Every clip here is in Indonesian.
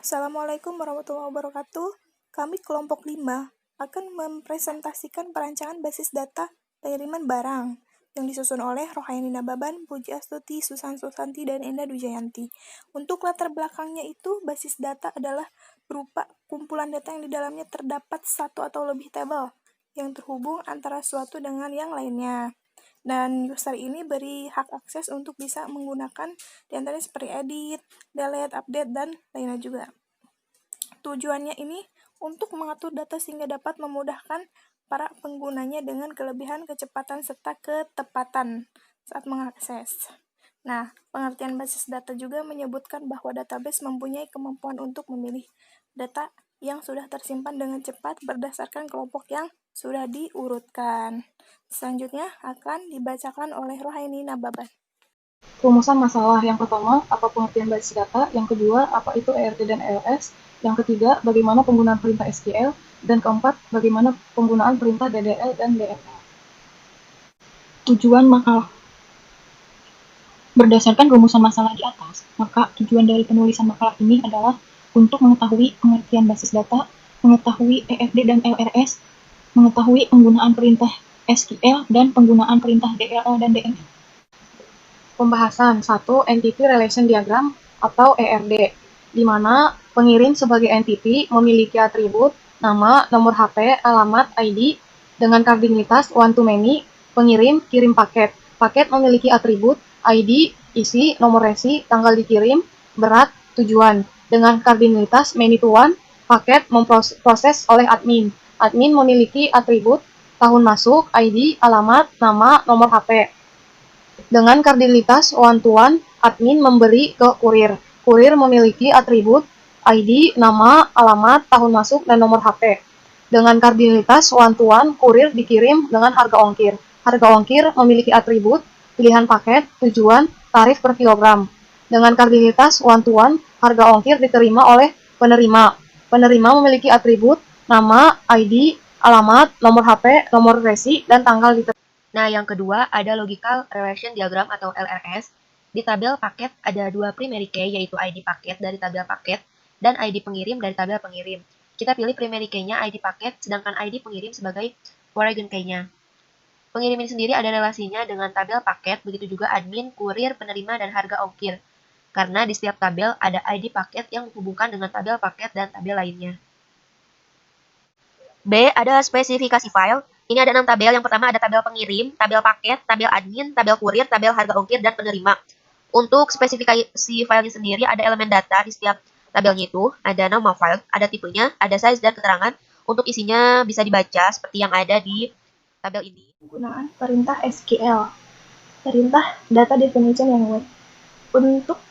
Assalamualaikum warahmatullahi wabarakatuh. Kami kelompok 5 akan mempresentasikan perancangan basis data pengiriman barang yang disusun oleh Rohaini Nababan, Puji Astuti, Susan Susanti, dan Enda Dujayanti. Untuk latar belakangnya itu, basis data adalah berupa kumpulan data yang di dalamnya terdapat satu atau lebih tabel yang terhubung antara suatu dengan yang lainnya. Dan user ini beri hak akses untuk bisa menggunakan diantaranya seperti edit, delete, update, dan lainnya juga. Tujuannya ini untuk mengatur data sehingga dapat memudahkan para penggunanya dengan kelebihan kecepatan serta ketepatan saat mengakses. Nah, pengertian basis data juga menyebutkan bahwa database mempunyai kemampuan untuk memilih data yang sudah tersimpan dengan cepat berdasarkan kelompok yang sudah diurutkan. Selanjutnya akan dibacakan oleh Rohaini Nababan. Rumusan masalah yang pertama, apa pengertian basis data? Yang kedua, apa itu ERT dan LS? Yang ketiga, bagaimana penggunaan perintah SQL? Dan keempat, bagaimana penggunaan perintah DDL dan DFL? Tujuan makalah. Berdasarkan rumusan masalah di atas, maka tujuan dari penulisan makalah ini adalah untuk mengetahui pengertian basis data, mengetahui EFD dan LRS, mengetahui penggunaan perintah SQL, dan penggunaan perintah DLL dan DML. Pembahasan 1. Entity Relation Diagram atau ERD, di mana pengirim sebagai entity memiliki atribut nama, nomor HP, alamat, ID, dengan kardinalitas one-to-many. Pengirim kirim paket. Paket memiliki atribut ID, isi, nomor resi, tanggal dikirim, berat, tujuan. Dengan kardinalitas many-to-one, paket memproses oleh admin. Admin memiliki atribut tahun masuk, ID, alamat, nama, nomor HP. Dengan kardinalitas one-to-one, admin memberi ke kurir. Kurir memiliki atribut ID, nama, alamat, tahun masuk, dan nomor HP. Dengan kardinalitas one-to-one, kurir dikirim dengan harga ongkir. Harga ongkir memiliki atribut pilihan paket, tujuan, tarif per kilogram. Dengan kardinalitas one-to-one, harga ongkir diterima oleh penerima. Penerima memiliki atribut nama, ID, alamat, nomor HP, nomor resi, dan tanggal diterima. Nah, yang kedua ada Logical Relation Diagram atau LRS. Di tabel paket ada dua primary key, yaitu ID paket dari tabel paket dan ID pengirim dari tabel pengirim. Kita pilih primary key-nya ID paket, sedangkan ID pengirim sebagai origin key-nya. Pengirim ini sendiri ada relasinya dengan tabel paket, begitu juga admin, kurir, penerima, dan harga ongkir. Karena di setiap tabel ada ID paket yang menghubungkan dengan tabel paket dan tabel lainnya. B. Ada spesifikasi file. Ini ada 6 tabel. Yang pertama ada tabel pengirim, tabel paket, tabel admin, tabel kurir, tabel harga ongkir, dan penerima. Untuk spesifikasi filenya sendiri ada elemen data di setiap tabelnya itu. Ada nama file, ada tipenya, ada size dan keterangan. Untuk isinya bisa dibaca seperti yang ada di tabel ini. Penggunaan perintah SQL, perintah data definition language. Untuk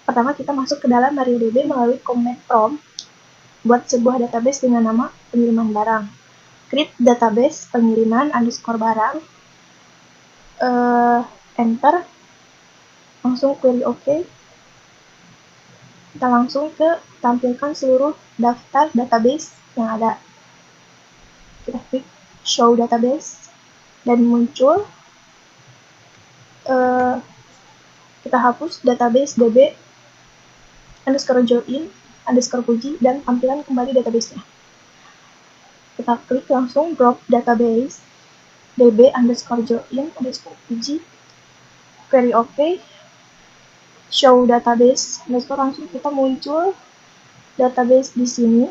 pertama kita masuk ke dalam MariaDB melalui command prompt buat sebuah database dengan nama pengiriman barang. Create database pengiriman underscore barang, enter, langsung query OK. Kita langsung ke tampilkan seluruh daftar database yang ada. Kita klik show database dan muncul. Kita hapus database db underscore join underscore puji dan tampilan kembali database-nya. Kita klik langsung drop database db underscore join underscore puji, query OK, show database underscore, langsung kita muncul database di sini.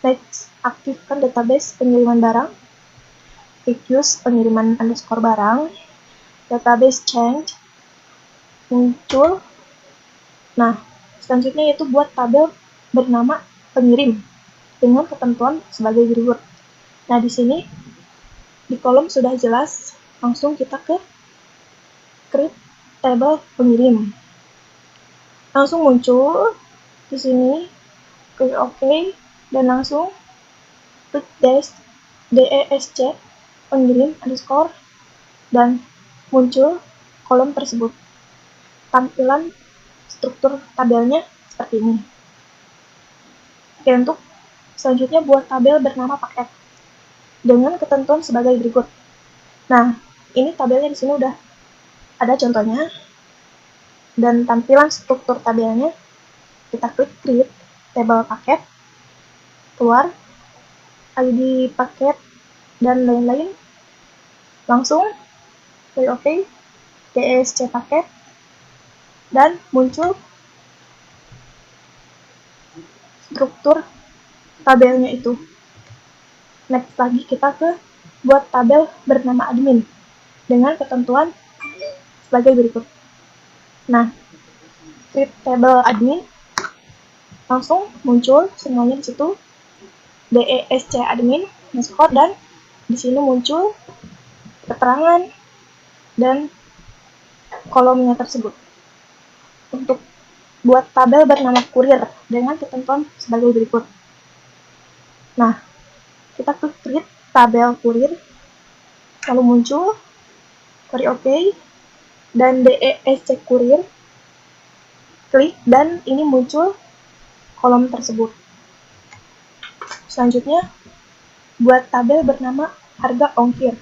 Next, aktifkan database pengiriman barang, klik use pengiriman underscore barang, database change, muncul. Nah, selanjutnya yaitu buat tabel bernama pengirim dengan ketentuan sebagai berikut. Nah, di sini di kolom sudah jelas, langsung kita ke create table pengirim. Langsung muncul di sini, klik OK dan langsung klik DESC pengirim underscore dan muncul kolom tersebut. Tampilan struktur tabelnya seperti ini. Oke, untuk selanjutnya buat tabel bernama paket dengan ketentuan sebagai berikut. Nah, ini tabelnya di sini udah ada contohnya dan tampilan struktur tabelnya. Kita klik create table paket, keluar ID paket dan lain-lain, langsung klik OK, DESC paket, dan muncul struktur tabelnya itu. Next lagi kita buat tabel bernama admin dengan ketentuan sebagai berikut. Nah, create table admin, langsung muncul semuanya di situ, DESC admin, underscore, dan di sini muncul keterangan dan kolomnya tersebut. Untuk buat tabel bernama kurir dengan ketentuan sebagai berikut. Nah, kita klik create tabel kurir, lalu muncul query OK dan DESC kurir, klik dan ini muncul kolom tersebut. Selanjutnya, buat tabel bernama harga ongkir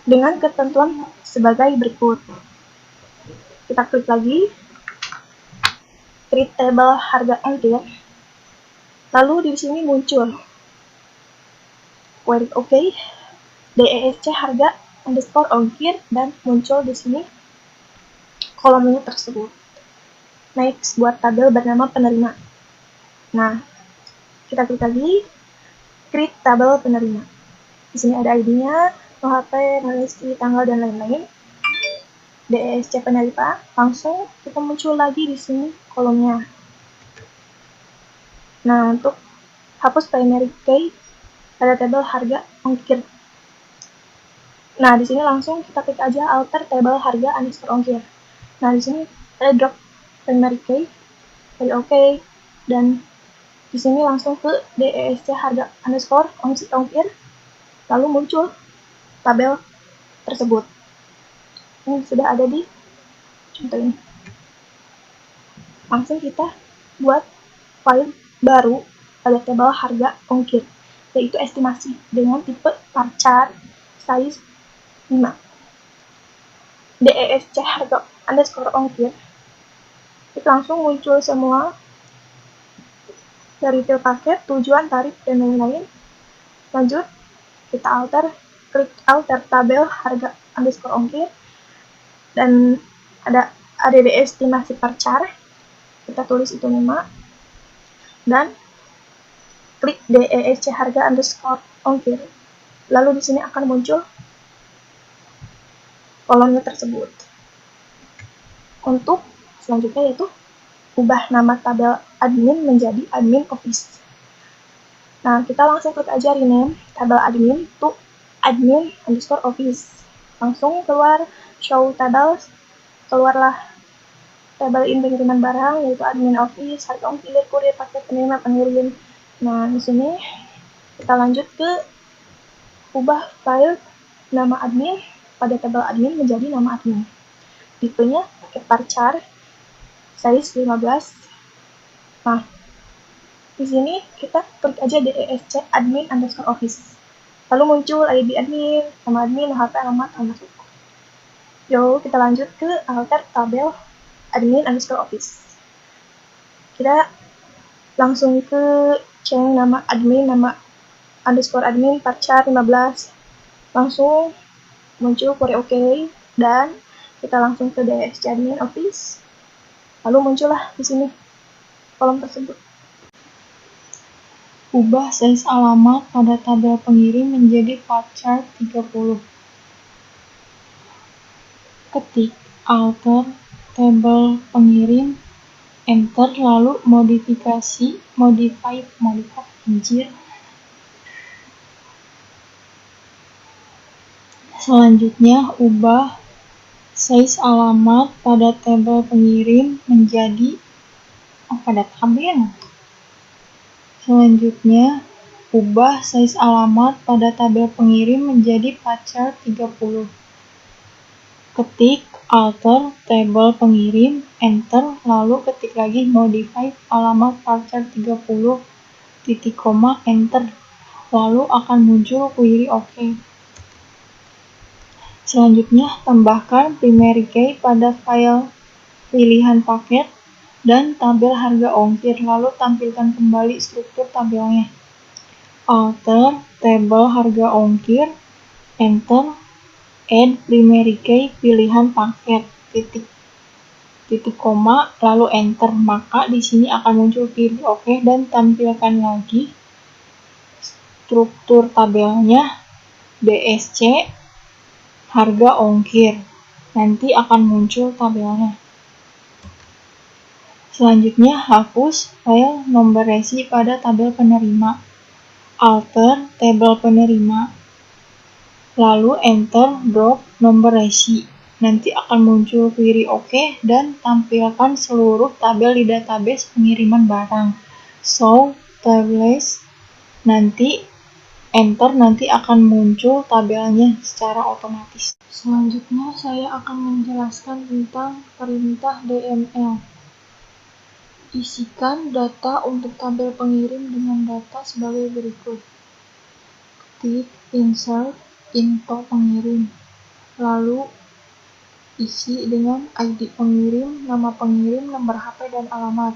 dengan ketentuan sebagai berikut. Kita klik lagi, create table harga ongkir, lalu di sini muncul query OK, DESC harga underscore ongkir, dan muncul di sini kolomnya tersebut. Next, buat tabel bernama penerima. Nah, kita klik lagi, create tabel penerima. Di sini ada ID-nya, OHP, NIST, tanggal, dan lain-lain. DESC penerima, langsung kita muncul lagi di sini kolomnya. Nah, untuk hapus primary key pada tabel harga ongkir. Nah, di sini langsung kita klik aja alter tabel harga underscore ongkir. Nah, di sini ada drop primary key, klik OK, dan di sini langsung ke DESC harga underscore ongkir, lalu muncul tabel tersebut. Ini sudah ada di contoh ini. Langsung kita buat file baru pada tabel harga ongkir, yaitu estimasi dengan tipe varchar size 5. DESC harga underscore ongkir, itu langsung muncul semua dari detail paket, tujuan, tarif, dan lain-lain. Lanjut, kita klik alter tabel harga underscore ongkir, dan ada ADD estimasi varchar, kita tulis itu 5, dan klik DESC harga underscore ongkir, lalu di sini akan muncul kolomnya tersebut. Untuk selanjutnya yaitu ubah nama tabel admin menjadi admin office. Nah, kita langsung klik aja rename tabel admin to admin underscore office. Langsung keluar show tables, keluarlah tabel in pengiriman barang yaitu admin office, harga ongkir, kurir, paket, penerima, pengirim. Nah, di sini kita lanjut ke ubah file nama admin pada tabel admin menjadi nama admin. Tipenya paket varchar size 15. Nah, di sini kita klik aja DESC admin underscore office. Lalu muncul ID admin, nama admin, HP, alamat, masuk. Yo, kita lanjut ke alter tabel admin underscore office. Kita langsung ke change nama admin, nama underscore admin varchar 15. Langsung muncul query OK, dan kita langsung ke DESC admin office. Lalu muncullah di sini kolom tersebut. Ubah size alamat pada tabel pengirim menjadi varchar 30. Ketik alter tabel pengirim, enter, lalu modify anjir. Selanjutnya, ubah size alamat pada tabel pengirim menjadi pada tabel. Selanjutnya, ubah size alamat pada tabel pengirim menjadi varchar 30. Ketik alter tabel pengirim, enter, lalu ketik lagi modify alamat varchar 30, titik koma, enter. Lalu akan muncul query OK. Selanjutnya, tambahkan primary key pada file pilihan paket, dan tabel harga ongkir. Lalu tampilkan kembali struktur tabelnya. Alter tabel harga ongkir, enter, add primary key pilihan paket, titik koma, lalu enter. Maka di sini akan muncul pilih oke dan tampilkan lagi struktur tabelnya BSC harga ongkir. Nanti akan muncul tabelnya. Selanjutnya hapus file nomor resi pada tabel penerima. Alter tabel penerima. Lalu enter drop nomor resi. Nanti akan muncul query oke dan tampilkan seluruh tabel di database pengiriman barang. Show tables. Nanti enter, nanti akan muncul tabelnya secara otomatis. Selanjutnya saya akan menjelaskan tentang perintah DML. Isikan data untuk tabel pengirim dengan data sebagai berikut. Ketik insert info pengirim, lalu isi dengan ID pengirim, nama pengirim, nomor HP, dan alamat.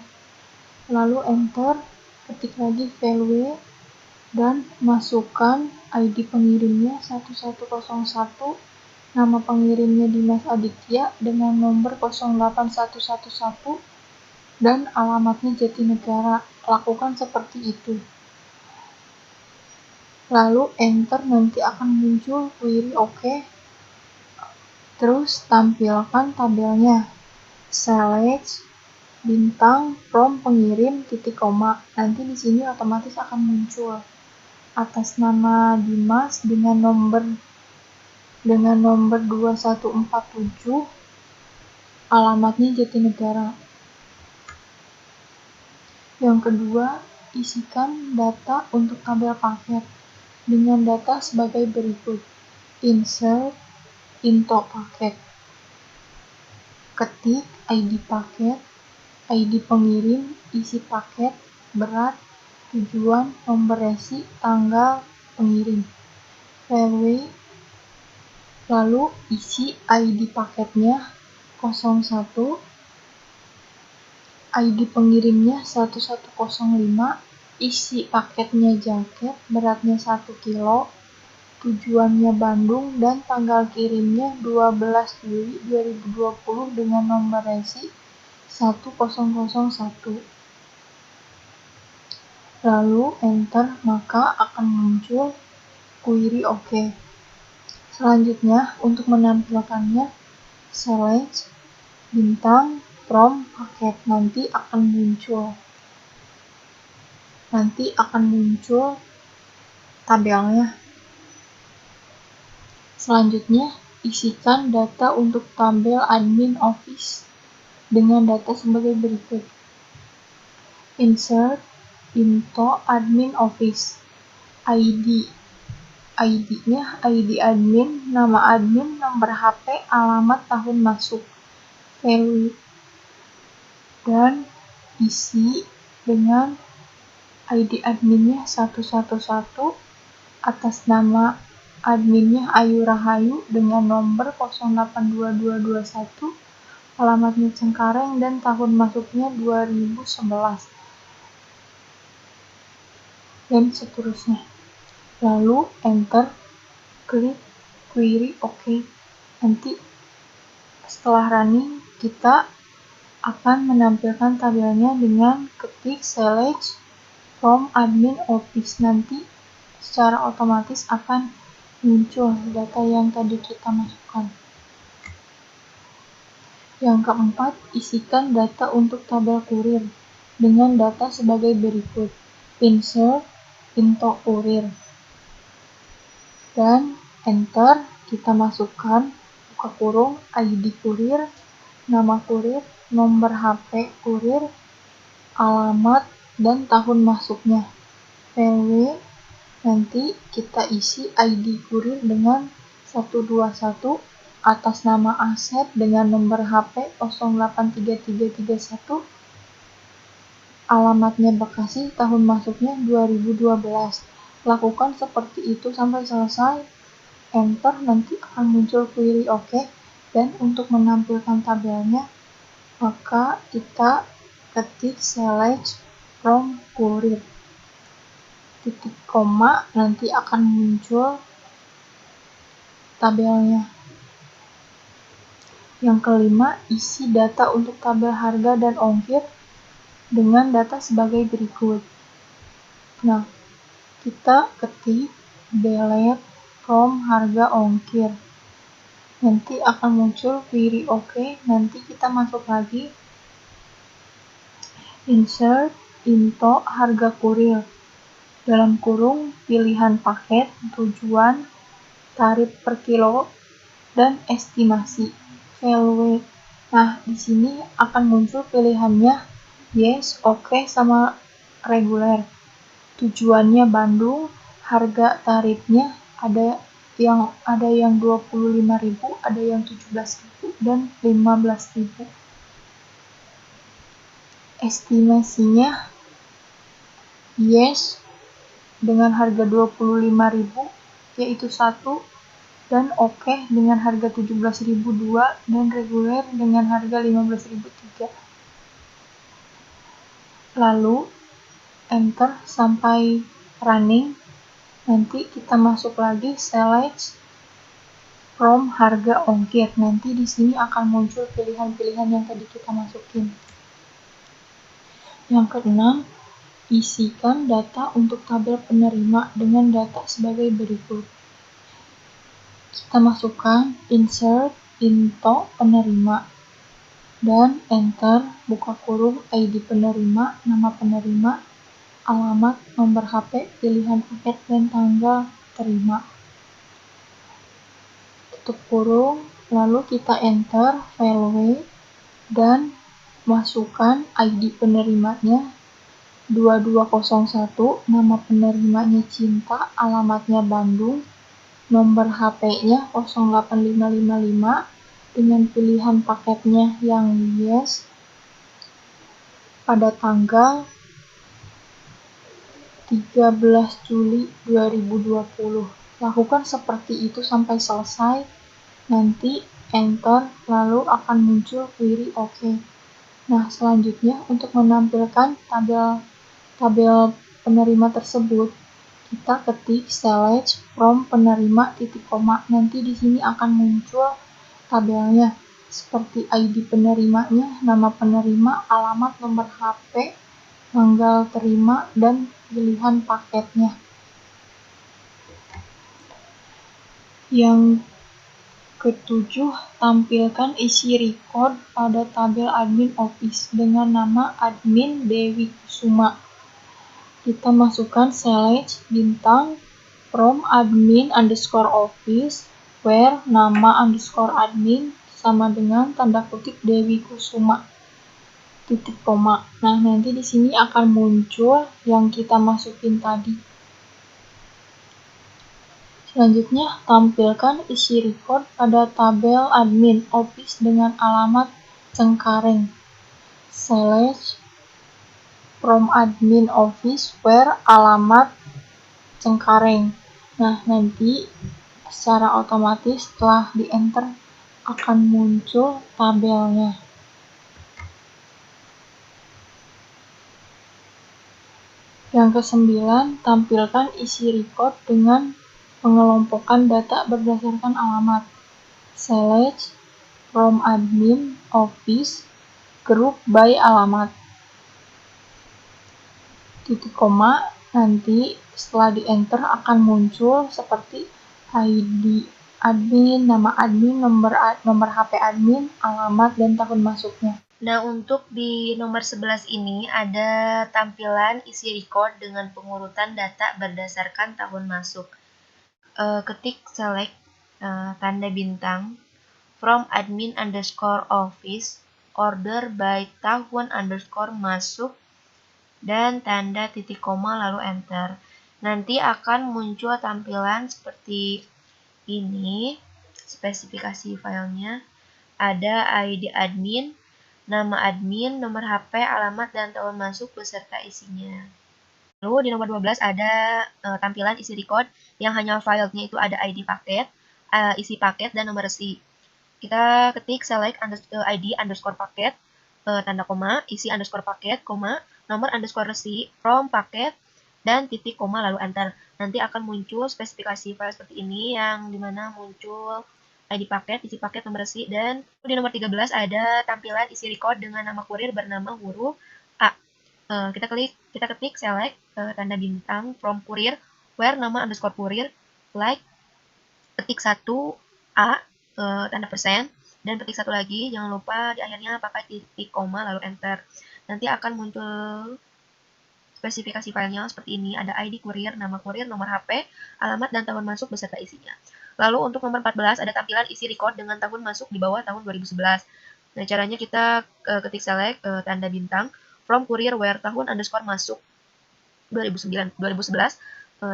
Lalu enter, ketik lagi value, dan masukkan ID pengirimnya 1101, nama pengirimnya Dimas Aditya dengan nomor 08111, dan alamatnya Jatinegara. Lakukan seperti itu. Lalu enter, nanti akan muncul query oke. Terus tampilkan tabelnya. Select bintang from pengirim titik koma. Nanti di sini otomatis akan muncul atas nama Dimas dengan nomor 2147, alamatnya Jatinegara. Yang kedua, isikan data untuk tabel paket dengan data sebagai berikut. Insert info paket. Ketik ID paket, ID pengirim, isi paket, berat, tujuan, nomor resi, tanggal pengirim. Value, lalu isi ID paketnya 01, ID pengirimnya 1105, isi paketnya jaket, beratnya 1 kilo, tujuannya Bandung, dan tanggal kirimnya 12 Juli 2020 dengan nomor resi 1001. Lalu enter, maka akan muncul query oke. Selanjutnya, untuk menampilkannya, select bintang from paket. Nanti akan muncul tabelnya. Selanjutnya, isikan data untuk tabel admin office dengan data sebagai berikut. Insert info admin office. ID-nya ID admin, nama admin, nomor HP, alamat, tahun masuk. Value, dan isi dengan ID adminnya 111, atas nama adminnya Ayu Rahayu dengan nomor 082221, alamatnya Cengkareng, dan tahun masuknya 2011, dan seterusnya. Lalu enter, klik query oke. Nanti setelah running, kita akan menampilkan tabelnya dengan ketik select from admin office. Nanti secara otomatis akan muncul data yang tadi kita masukkan. Yang keempat, isikan data untuk tabel kurir dengan data sebagai berikut. Insert info kurir, dan enter, kita masukkan buka kurung ID kurir, nama kurir, nomor HP kurir, alamat, dan tahun masuknya. Value, nanti kita isi ID kurir dengan 121, atas nama Asep dengan nomor HP 083331, alamatnya Bekasi, tahun masuknya 2012. Lakukan seperti itu sampai selesai. Enter, nanti akan muncul query oke. Dan untuk menampilkan tabelnya, maka kita ketik select from kurir, titik koma, nanti akan muncul tabelnya. Yang kelima, isi data untuk tabel harga dan ongkir dengan data sebagai berikut. Nah, kita ketik delete from harga ongkir. Nanti akan muncul query OK. Nanti kita masuk lagi insert into harga kurir. Dalam kurung pilihan paket, tujuan, tarif per kilo, dan estimasi value. Nah, di sini akan muncul pilihannya yes, oke, sama reguler. Tujuannya Bandung, harga tarifnya ada yang 25.000, ada yang 17.000 dan 15.000. Estimasinya yes dengan harga 25.000 yaitu 1, dan oke dengan harga 17.000 2, dan reguler dengan harga 15.000 3. Lalu enter sampai running. Nanti kita masuk lagi select from harga ongkir. Nanti di sini akan muncul pilihan-pilihan yang tadi kita masukin. Yang keenam, isikan data untuk tabel penerima dengan data sebagai berikut. Kita masukkan insert into penerima dan enter, buka kurung, ID penerima, nama penerima, alamat, nomor HP, pilihan paket, dan tanggal terima. Tutup kurung, lalu kita enter value dan masukkan ID penerimanya 2201, nama penerimanya Cinta, alamatnya Bandung, nomor HP-nya 08555 dengan pilihan paketnya yang yes, pada tanggal 13 Juli 2020. Lakukan seperti itu sampai selesai, nanti enter, lalu akan muncul query OK. Nah, selanjutnya untuk menampilkan tabel penerima tersebut, kita ketik select from penerima titik koma. Nanti di sini akan muncul tabelnya seperti ID penerimanya, nama penerima, alamat, nomor HP, tanggal terima, dan pilihan paketnya. Yang ketujuh, tampilkan isi record pada tabel admin office dengan nama admin Dewi Kusuma. Kita masukkan select bintang from admin underscore office where nama underscore admin sama dengan tanda kutip Dewi Kusuma titik koma. Nah, nanti di sini akan muncul yang kita masukin tadi. Selanjutnya, tampilkan isi record pada tabel admin office dengan alamat Cengkareng. Select from admin office where alamat Cengkareng. Nah, nanti secara otomatis setelah di enter akan muncul tabelnya. Yang ke-9, tampilkan isi record dengan pengelompokan data berdasarkan alamat. Select from admin office group by alamat. Titik koma, nanti setelah di enter akan muncul seperti ID admin, nama admin, nomor HP admin, alamat, dan tahun masuknya. Nah, untuk di nomor 11 ini ada tampilan isi record dengan pengurutan data berdasarkan tahun masuk. Ketik select tanda bintang from admin underscore office order by tahun underscore masuk dan tanda titik koma lalu enter. Nanti akan muncul tampilan seperti ini, spesifikasi filenya, ada ID admin, nama admin, nomor HP, alamat, dan tahun masuk beserta isinya. Lalu di nomor 12 ada tampilan isi record yang hanya filenya itu ada ID paket, isi paket, dan nomor resi. Kita ketik select ID underscore paket, tanda koma, isi underscore paket, koma, nomor underscore resi, from paket, dan titik koma lalu enter. Nanti akan muncul spesifikasi file seperti ini yang dimana muncul ID paket, isi paket, nomor resi, dan di nomor 13 ada tampilan isi record dengan nama kurir bernama huruf A. Kita ketik select tanda bintang from kurir where nama underscore kurir like ketik 1 A tanda persen dan ketik satu lagi, jangan lupa di akhirnya pakai titik koma lalu enter. Nanti akan muncul spesifikasi filenya seperti ini, ada ID kurir, nama kurir, nomor HP, alamat, dan tahun masuk beserta isinya. Lalu untuk nomor 14 ada tampilan isi record dengan tahun masuk di bawah tahun 2011. Nah, caranya kita ketik select tanda bintang from kurir where tahun underscore masuk 2011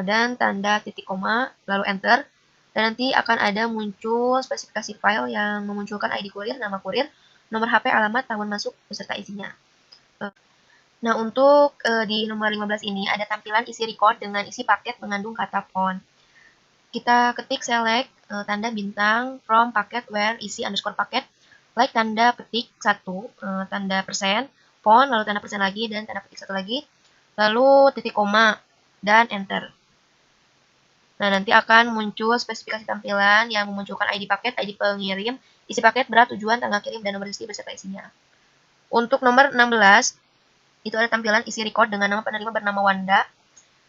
dan tanda titik koma lalu enter. Dan nanti akan ada muncul spesifikasi file yang memunculkan ID kurir, nama kurir, nomor HP, alamat, tahun masuk beserta isinya. Nah, untuk di nomor 15 ini ada tampilan isi record dengan isi paket mengandung kata font. Kita ketik select tanda bintang from paket where isi underscore paket, like tanda petik 1, tanda persen, font, lalu tanda persen lagi, dan tanda petik 1 lagi, lalu titik koma, dan enter. Nah, nanti akan muncul spesifikasi tampilan yang memunculkan ID paket, ID pengirim, isi paket, berat, tujuan, tanggal kirim, dan nomor resi beserta isinya. Untuk nomor 16, itu ada tampilan isi record dengan nama penerima bernama Wanda.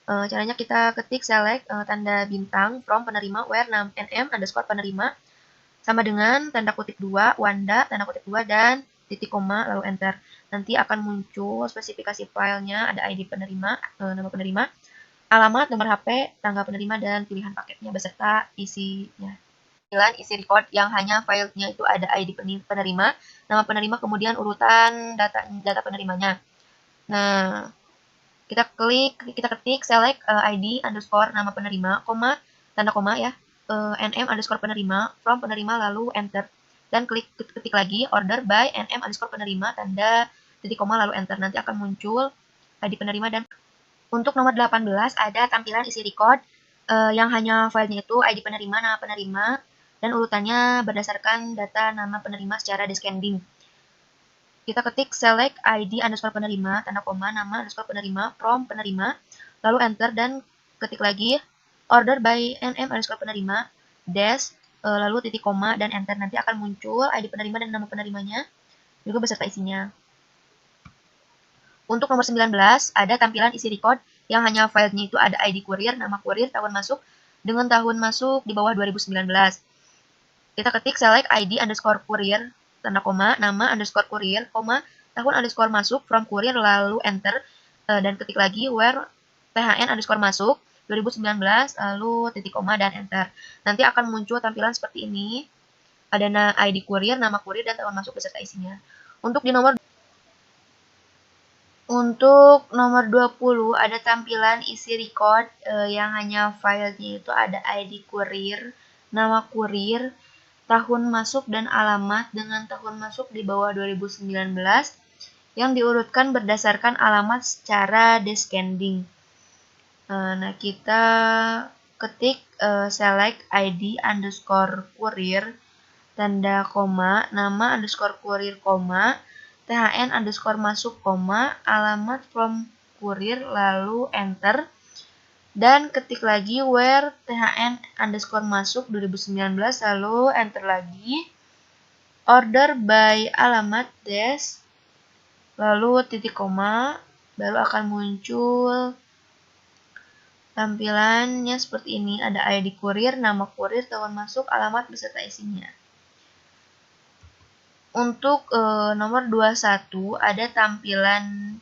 Caranya kita ketik select tanda bintang from penerima where nm underscore penerima sama dengan tanda kutip 2, Wanda, tanda kutip 2, dan titik koma, lalu enter. Nanti akan muncul spesifikasi filenya, ada ID penerima, nama penerima, alamat, nomor HP, tanggal penerima, dan pilihan paketnya beserta isinya. Tampilan isi record yang hanya filenya itu ada ID penerima, nama penerima, kemudian urutan data penerimanya. Nah, kita ketik select ID underscore nama penerima, koma, tanda koma ya, nm underscore penerima, from penerima, lalu enter. Dan ketik lagi order by nm underscore penerima, tanda titik koma, lalu enter. Nanti akan muncul ID penerima. Dan untuk nomor 18 ada tampilan isi record yang hanya filenya itu ID penerima, nama penerima, dan urutannya berdasarkan data nama penerima secara descending. Kita ketik select ID underscore penerima, tanda koma, nama underscore penerima, from penerima, lalu enter, dan ketik lagi order by nm underscore penerima, dash, lalu titik koma, dan enter. Nanti akan muncul ID penerima dan nama penerimanya, juga beserta isinya. Untuk nomor 19, ada tampilan isi record yang hanya filenya itu ada ID kurir, nama kurir, tahun masuk, dengan tahun masuk di bawah 2019. Kita ketik select ID underscore kurir, tanda koma, nama underscore kurir, koma, tahun underscore masuk, from kurir, lalu enter, dan ketik lagi where thn underscore masuk, 2019, lalu titik koma, dan enter. Nanti akan muncul tampilan seperti ini, ada ID kurir, nama kurir, dan tahun masuk beserta isinya. Untuk nomor 20 ada tampilan isi record yang hanya filenya itu ada ID kurir, nama kurir, tahun masuk, dan alamat dengan tahun masuk di bawah 2019 yang diurutkan berdasarkan alamat secara descending. Nah, kita ketik select ID underscore kurir, tanda koma, nama underscore kurir, koma, thn underscore masuk, koma, alamat from kurir, lalu enter, dan ketik lagi where thn underscore masuk 2019, lalu enter lagi, order by alamat dash, lalu titik koma, baru akan muncul tampilannya seperti ini, ada ID kurir, nama kurir, tahun masuk, alamat beserta isinya. Untuk nomor 21 ada tampilan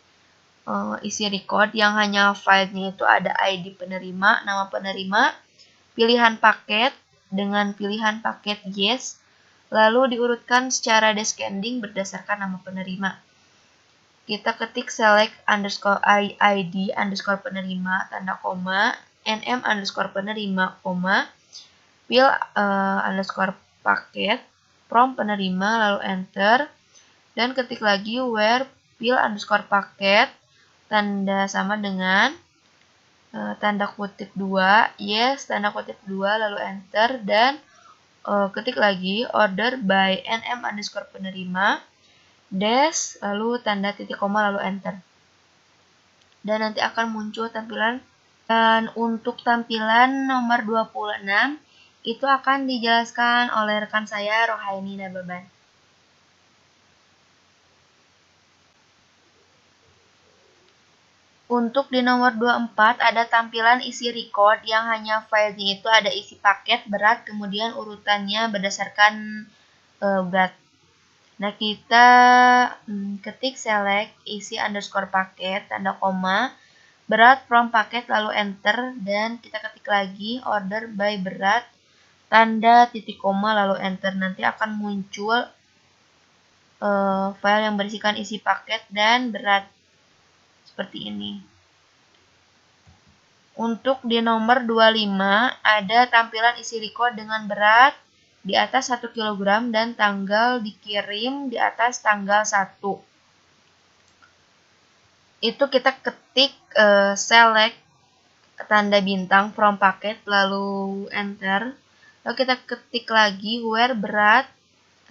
isi record yang hanya filenya itu ada ID penerima, nama penerima, pilihan paket dengan pilihan paket yes, lalu diurutkan secara descending berdasarkan nama penerima. Kita ketik select underscore ID underscore penerima, tanda koma, nm underscore penerima, koma, pil underscore paket, from penerima, lalu enter, dan ketik lagi where pil underscore paket, tanda sama dengan tanda kutip 2, yes, tanda kutip 2, lalu enter, dan ketik lagi order by nm underscore penerima, dash, lalu tanda titik koma, lalu enter. Dan nanti akan muncul tampilan. Dan untuk tampilan nomor 26 itu akan dijelaskan oleh rekan saya Rohaini Nababan. Untuk di nomor 24 ada tampilan isi record yang hanya filenya itu ada isi paket, berat, kemudian urutannya berdasarkan berat. Nah, kita ketik select isi underscore paket, tanda koma, berat from paket, lalu enter, dan kita ketik lagi order by berat, tanda titik koma, lalu enter. Nanti akan muncul file yang berisikan isi paket dan berat seperti ini. Untuk di nomor 25 ada tampilan isi record dengan berat di atas 1 kg dan tanggal dikirim di atas tanggal 1. Itu kita ketik select tanda bintang from paket, lalu enter. Lalu kita ketik lagi where berat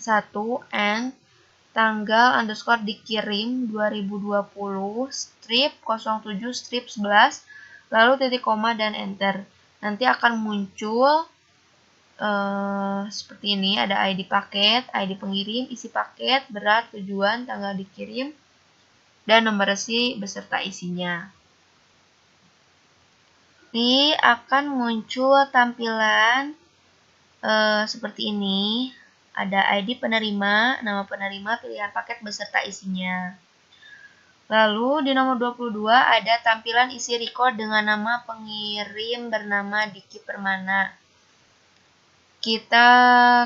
1 and tanggal underscore dikirim 2020 strip 07 strip 11, lalu titik koma dan enter. Nanti akan muncul seperti ini, ada ID paket, ID pengirim, isi paket, berat, tujuan, tanggal dikirim, dan nomor resi beserta isinya. Ini akan muncul tampilan seperti ini. Ada ID penerima, nama penerima, pilihan paket beserta isinya. Lalu di nomor 22 ada tampilan isi record dengan nama pengirim bernama Diki Permana. Kita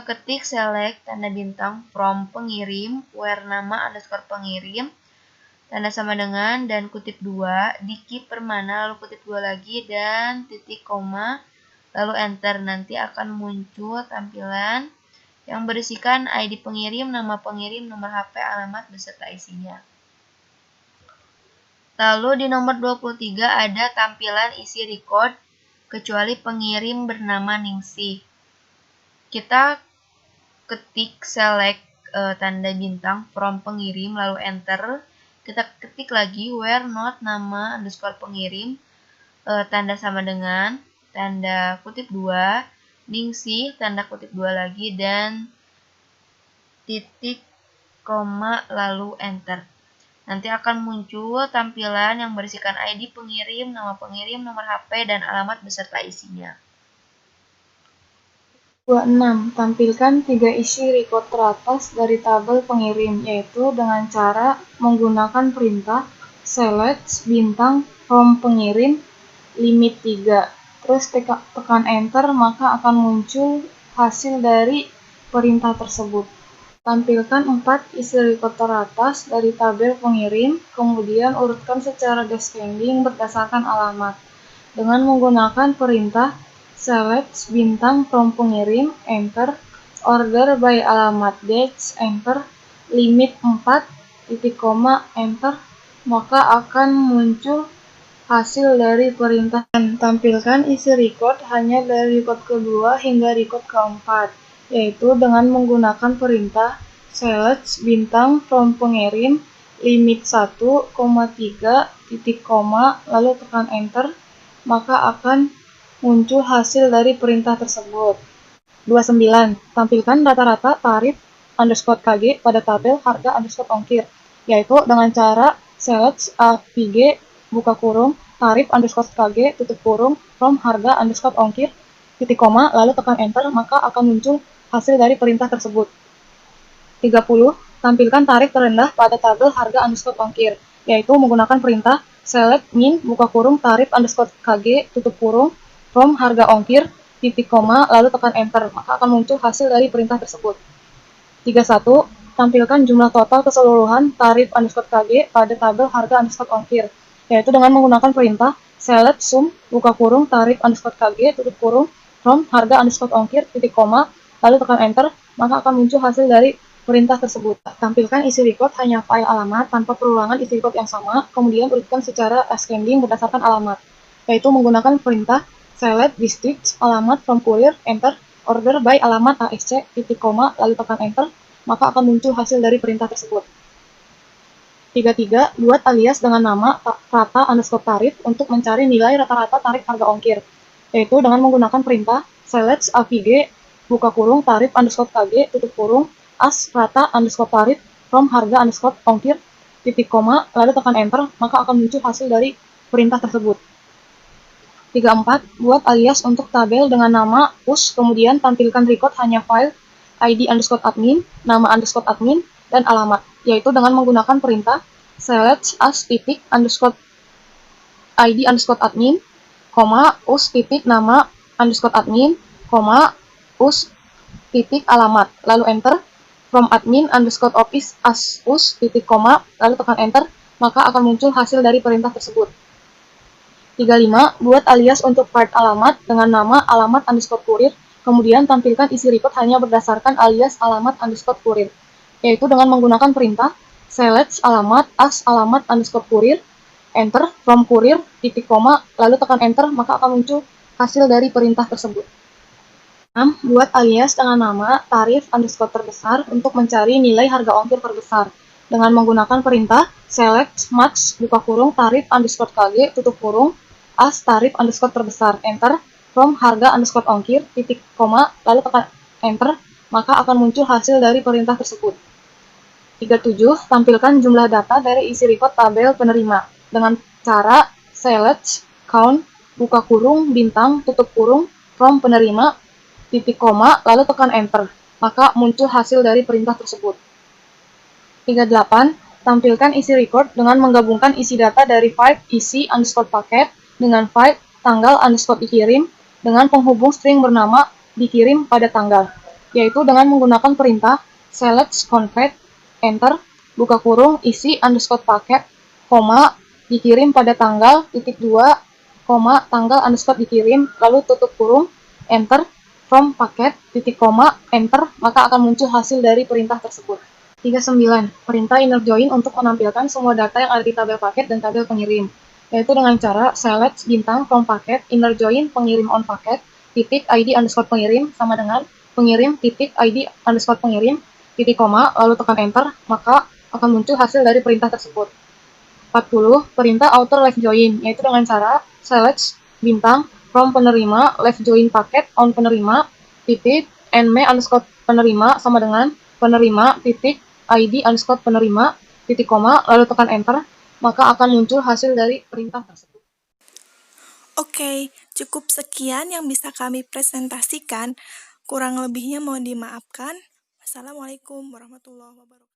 ketik select tanda bintang from pengirim, where nama underscore pengirim, tanda sama dengan, dan kutip 2, Diki Permana, lalu kutip 2 lagi, dan titik koma, lalu enter. Nanti akan muncul tampilan yang berisikan ID pengirim, nama pengirim, nomor HP, alamat, beserta isinya. Lalu di nomor 23 ada tampilan isi record kecuali pengirim bernama Ningsih. Kita ketik select tanda bintang from pengirim, lalu enter. Kita ketik lagi where not nama underscore pengirim, tanda sama dengan, tanda kutip 2, Ningsih, tanda kutip 2 lagi, dan titik koma, lalu enter. Nanti akan muncul tampilan yang berisikan ID pengirim, nama pengirim, nomor HP, dan alamat beserta isinya. 26. Tampilkan 3 isi record teratas dari tabel pengirim, yaitu dengan cara menggunakan perintah select bintang from pengirim limit 3. Terus tekan enter, maka akan muncul hasil dari perintah tersebut. Tampilkan 4 isi record teratas dari tabel pengirim, kemudian urutkan secara descending berdasarkan alamat. Dengan menggunakan perintah select bintang from pengirim, enter, order by alamat dash, enter, limit 4, titik koma, enter, maka akan muncul hasil dari perintah. Dan tampilkan isi record hanya dari record kedua hingga record keempat, yaitu dengan menggunakan perintah select bintang from pengirim limit 1,3, titik koma, lalu tekan enter, maka akan muncul hasil dari perintah tersebut. 29. Tampilkan rata-rata tarif underscore KG pada tabel harga underscore ongkir, yaitu dengan cara select AVG buka kurung tarif underscore KG tutup kurung from harga underscore ongkir titik koma, lalu tekan enter, maka akan muncul hasil dari perintah tersebut. 30. Tampilkan tarif terendah pada tabel harga underscore ongkir, yaitu menggunakan perintah select min buka kurung tarif underscore KG tutup kurung from harga ongkir, titik koma, lalu tekan enter, maka akan muncul hasil dari perintah tersebut. 31. Tampilkan jumlah total keseluruhan tarif underscore KG pada tabel harga underscore ongkir, yaitu dengan menggunakan perintah select sum buka kurung tarif underscore KG tutup kurung from harga underscore ongkir, titik koma, lalu tekan enter, maka akan muncul hasil dari perintah tersebut. Tampilkan isi record hanya file alamat tanpa perulangan isi record yang sama, kemudian urutkan secara ascending berdasarkan alamat, yaitu menggunakan perintah select district alamat from courier, enter, order by alamat ASC, titik koma, lalu tekan enter, maka akan muncul hasil dari perintah tersebut. 33. Buat alias dengan nama rata underscore tarif untuk mencari nilai rata-rata tarif harga ongkir, yaitu dengan menggunakan perintah select avg buka kurung tarif underscore kg tutup kurung as rata underscore tarif from harga underscore ongkir titik koma lalu tekan enter, maka akan muncul hasil dari perintah tersebut. 34. Buat alias untuk tabel dengan nama us, kemudian tampilkan record hanya file id underscore admin, nama underscore admin, dan alamat, yaitu dengan menggunakan perintah select as titik underscore id underscore admin, us titik nama underscore admin, us titik alamat, lalu enter, from admin underscore office as us titik koma, lalu tekan enter, maka akan muncul hasil dari perintah tersebut. 35. Buat alias untuk part alamat dengan nama alamat underscore kurir, kemudian tampilkan isi record hanya berdasarkan alias alamat underscore kurir, yaitu dengan menggunakan perintah select alamat as alamat underscore kurir, enter, from kurir, titik koma, lalu tekan enter, maka akan muncul hasil dari perintah tersebut. 6. Buat alias dengan nama tarif underscore terbesar untuk mencari nilai harga ongkir terbesar dengan menggunakan perintah select max buka kurung tarif underscore kg tutup kurung as tarif underscore terbesar, enter, from harga underscore ongkir, titik koma, lalu tekan enter, maka akan muncul hasil dari perintah tersebut. 37. Tampilkan jumlah data dari isi record tabel penerima dengan cara select count buka kurung bintang tutup kurung from penerima titik koma lalu tekan enter, maka muncul hasil dari perintah tersebut. 38. Tampilkan isi record dengan menggabungkan isi data dari file isi underscore paket dengan file tanggal underscore dikirim dengan penghubung string bernama dikirim pada tanggal, yaitu dengan menggunakan perintah select convert, enter, buka kurung isi underscore paket, dikirim pada tanggal, titik 2, tanggal underscore dikirim, lalu tutup kurung, enter, from paket, titik koma, enter, maka akan muncul hasil dari perintah tersebut. 39. Perintah inner join untuk menampilkan semua data yang ada di tabel paket dan tabel pengirim, yaitu dengan cara select bintang from paket inner join pengirim on paket titik id underscore pengirim sama dengan pengirim titik id underscore pengirim titik koma lalu tekan enter, maka akan muncul hasil dari perintah tersebut. 40. Perintah outer left join, yaitu dengan cara select bintang from penerima left join paket on penerima titik nme underscore penerima sama dengan penerima titik id underscore penerima titik koma lalu tekan enter, maka akan muncul hasil dari perintah tersebut. Oke, cukup sekian yang bisa kami presentasikan. Kurang lebihnya mohon dimaafkan. Wassalamualaikum warahmatullahi wabarakatuh.